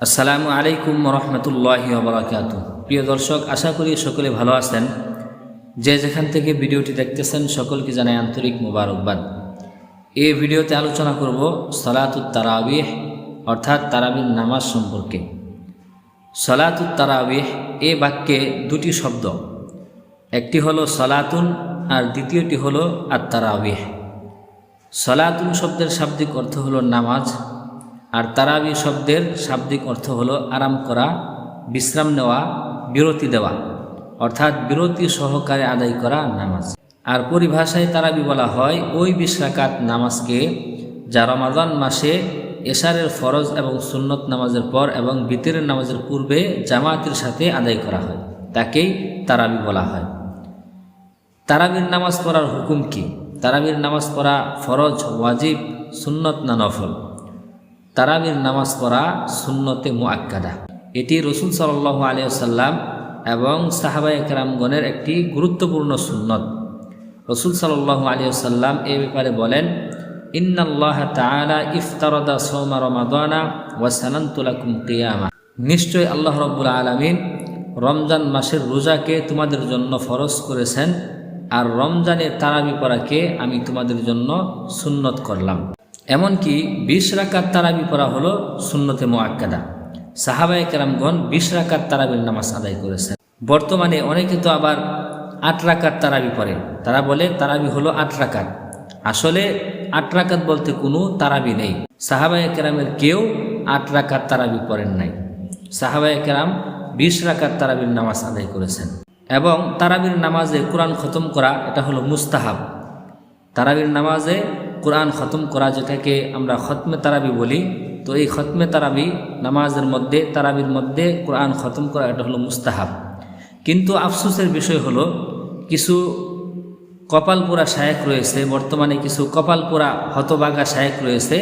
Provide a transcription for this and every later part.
আসসালামু আলাইকুম রহমতুল্লাহি ওয়াবারাকাতুহু। প্রিয় দর্শক, আশা করি সকলে ভালো আছেন। যে যেখান থেকে ভিডিওটি দেখতেছেন সকলকে জানাই আন্তরিক মোবারকবাদ। এই ভিডিওতে আলোচনা করব সলাতুত তারাবিহ অর্থাৎ তারাবির নামাজ সম্পর্কে। সলাতুত তারাবিহ এ বাক্যে দুটি শব্দ, একটি হলো সলাতুন আর দ্বিতীয়টি হলো আত তারাবিহ। সলাতুন শব্দের শাব্দিক অর্থ হলো নামাজ, আর তারাবি শব্দের শাব্দিক অর্থ হলো আরাম করা, বিশ্রাম নেওয়া, বিরতি দেওয়া, অর্থাৎ বিরতি সহকারে আদায় করা নামাজ। আর পরিভাষায় তারাবি বলা হয় ওই 20 রাকাত নামাজকে যা রমাদান মাসে এশারের ফরজ এবং সুন্নত নামাজের পর এবং বিতরের নামাজের পূর্বে জামাতের সাথে আদায় করা হয়, তাকেই তারাবি বলা হয়। তারাবির নামাজ পড়ার হুকুম কি? তারাবির নামাজ পড়া ফরজ, ওয়াজিব, সুন্নত না নফল? তারাবির নামাজ পড়া সুন্নতে মুআক্কাদা। এটি রাসূল সাল্লাল্লাহু আলাইহি ওয়াসাল্লাম এবং সাহাবায়ে কেরামগণের একটি গুরুত্বপূর্ণ সুন্নত। রাসূল সাল্লাল্লাহু আলাইহি ওয়াসাল্লাম এই ব্যাপারে বলেন, ইন্নাল্লাহা তাআলা ইফতারাদা সাওমা রমাদানা ওয়া সানানতু লাকুম কিয়ামা। নিশ্চয় আল্লাহ রাব্বুল আলামিন রমজান মাসের রোজাকে তোমাদের জন্য ফরজ করেছেন, আর রমজানের তারাবি পড়াকে আমি তোমাদের জন্য সুন্নত করলাম। এমনকি 20 রাকাত তারাবি পড়া হলো সুন্নতে মুআক্কাদা। সাহাবায়ে কেরামগণ 20 রাকাত তারাবির নামাজ আদায় করেছেন। বর্তমানে অনেকে তো আবার 8 রাকাত তারাবি পড়ে, তারা বলে তারাবি হলো 8 রাকাত। আসলে 8 রাকাত বলতে কোনো তারাবি নেই। সাহাবায়ে কেরামের কেউ 8 রাকাত তারাবি পড়েন নাই। সাহাবায়ে কেরাম 20 রাকাত তারাবির নামাজ আদায় করেছেন। এবং তারাবির নামাজে কোরআন খতম করা এটা হলো মুস্তাহাব। তারাবির নামাজে কোরআন খতম করা, যেটাকে আমরা খতমে তারাবি বলি, তো এই খতমে তারাবি নামাজের মধ্যে, তারাবির মধ্যে কোরআন খতম করা এটা হলো মুস্তাহাব। কিন্তু আফসোসের বিষয় হলো কিছু কপালপোড়া শায়েখ রয়েছে, বর্তমানে কিছু কপালপোড়া হতবাগা শায়েখ রয়েছে,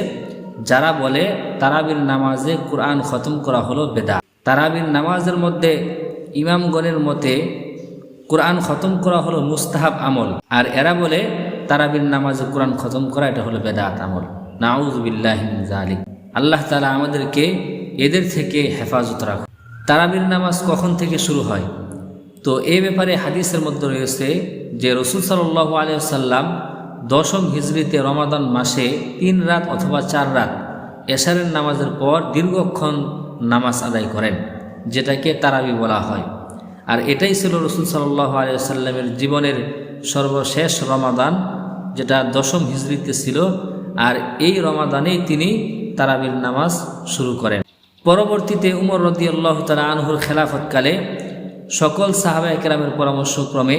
যারা বলে তারাবির নামাজে কোরআন খতম করা হলো বেদাত। তারাবির নামাজের মধ্যে ইমামগণের মতে কোরআন খতম করা হলো মুস্তাহাব আমল, আর এরা বলে তারাবির নামাজে কোরআন খতম করা এটা হলো বেদাত আমল। নাউযু বিল্লাহি মিন যালিক। আল্লাহ তাআলা আমাদেরকে এদের থেকে হেফাজত রাখুন। তারাবির নামাজ কখন থেকে শুরু হয়? তো এই ব্যাপারে হাদিসের মধ্যে রয়েছে যে রাসূল সাল্লাল্লাহু আলাইহি ওয়াসাল্লাম 10ম হিজরিতে রমাদান মাসে 3 রাত অথবা 4 রাত এশারের নামাজের পর দীর্ঘক্ষণ নামাজ আদায় করেন, যেটাকে তারাবি বলা হয়। আর এটাই ছিল রাসূল সাল্লাল্লাহু আলাইহি ওয়াসাল্লামের জীবনের সর্বশেষ রমাদান, যেটা 10ম হিজরিতে ছিল। আর এই রমাদানেই তিনি তারাবির নামাজ শুরু করেন। পরবর্তীতে উমর রাদিয়াল্লাহু তাআলা আনহুর খেলাফতকালে সকল সাহাবায়ে কেরামের পরামর্শক্রমে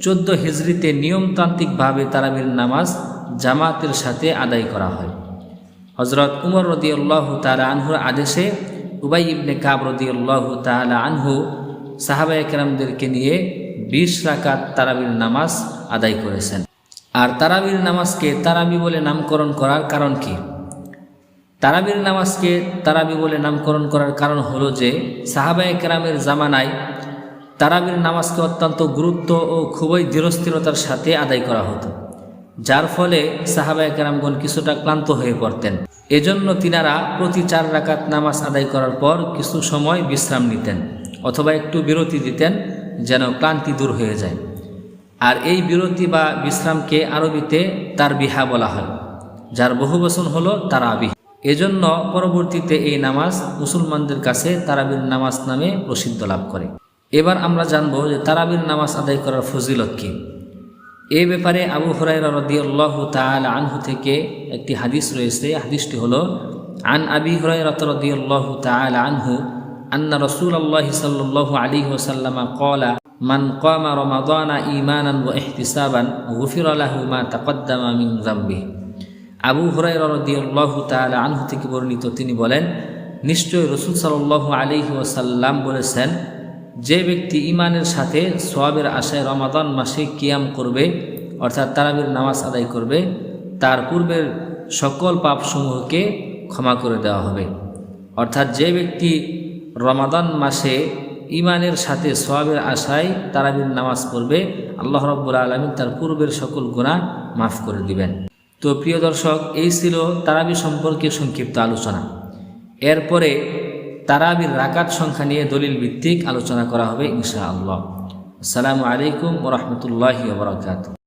14 হিজরিতে নিয়মতান্ত্রিকভাবে তারাবির নামাজ জামাতের সাথে আদায় করা হয়। হযরত উমর রাদিয়াল্লাহু তাআলা আনহুর আদেশে উবাই ইবনে কাব রাদিয়াল্লাহু তাআলা আনহু সাহাবায়ে কেরামদেরকে নিয়ে 20 রাকাত তারাবির নামাজ আদায় করেছেন। আর তারাবির নামাজকে তারাবি বলে নামকরণ করার কারণ কি? তারাবির নামাজকে তারাবি বলে নামকরণ করার কারণ হলো যে সাহাবায়ে কেরামের জামানায় তারাবির নামাজকে অত্যন্ত গুরুত্ব ও খুবই দৃঢ়স্থিরতার সাথে আদায় করা হতো, যার ফলে সাহাবায়ে কেরামগণ কিছুটা ক্লান্ত হয়ে পড়তেন। এজন্য তিনারা প্রতি 4 রাকাত নামাজ আদায় করার পর কিছু সময় বিশ্রাম নিতেন অথবা একটু বিরতি দিতেন, যেন ক্লান্তি দূর হয়ে যায়। আর এই বিরতি বা বিশ্রামকে আরবিতে তারবিহা বলা হয়, যার বহুবচন হলো তারাবি। এজন্য পরবর্তীতে এই নামাজ মুসলমানদের কাছে তারাবির নামাজ নামে প্রসিদ্ধ লাভ করে। এবার আমরা জানব যে তারাবির নামাজ আদায় করার ফজিলত কি। এই ব্যাপারে আবু হুরায়রা রাদিয়াল্লাহু তাআলা আনহু থেকে একটি হাদিস রয়েছে। হাদিসটি হলো আন আবি হুরায়রা রাদিয়াল্লাহু তাআলা আনহু আন্না রাসূলুল্লাহ সাল্লাল্লাহু আলাইহি ওয়াসাল্লাম ক্বালা মান কামা রমাদানা ঈমানান ওয়া ইহতিসাবান গুফিরা লাহু মা তাকদ্দামা মিন যামবিহি। আবু হুরায়রা রাদিয়াল্লাহু তাআলা আনহু থেকে বর্ণিত, তিনি বলেন, নিশ্চয় রাসূল সাল্লাল্লাহু আলাইহি ওয়াসাল্লাম বলেছেন, যে ব্যক্তি ঈমানের সাথে সওয়াবের আশায় রমাদান মাসে কিয়াম করবে অর্থাৎ তারাবির নামাজ আদায় করবে, তার পূর্বের সকল পাপসমূহকে ক্ষমা করে দেওয়া হবে। অর্থাৎ যে ব্যক্তি রমাদান মাসে ঈমানের সাথে সওয়াবের আশায় তারাবির নামাজ পড়বে, আল্লাহ রাব্বুল আলামিন তার পূর্বের সকল গুনাহ মাফ করে দিবেন। তো প্রিয় দর্শক, এই ছিল তারাবি সম্পর্কে সংক্ষিপ্ত আলোচনা। এরপরে তারাবির রাকাত সংখ্যা নিয়ে দলিল ভিত্তিক আলোচনা করা হবে ইনশাআল্লাহ। আসসালামু আলাইকুম ওয়া রাহমাতুল্লাহি ওয়া বারাকাতুহু।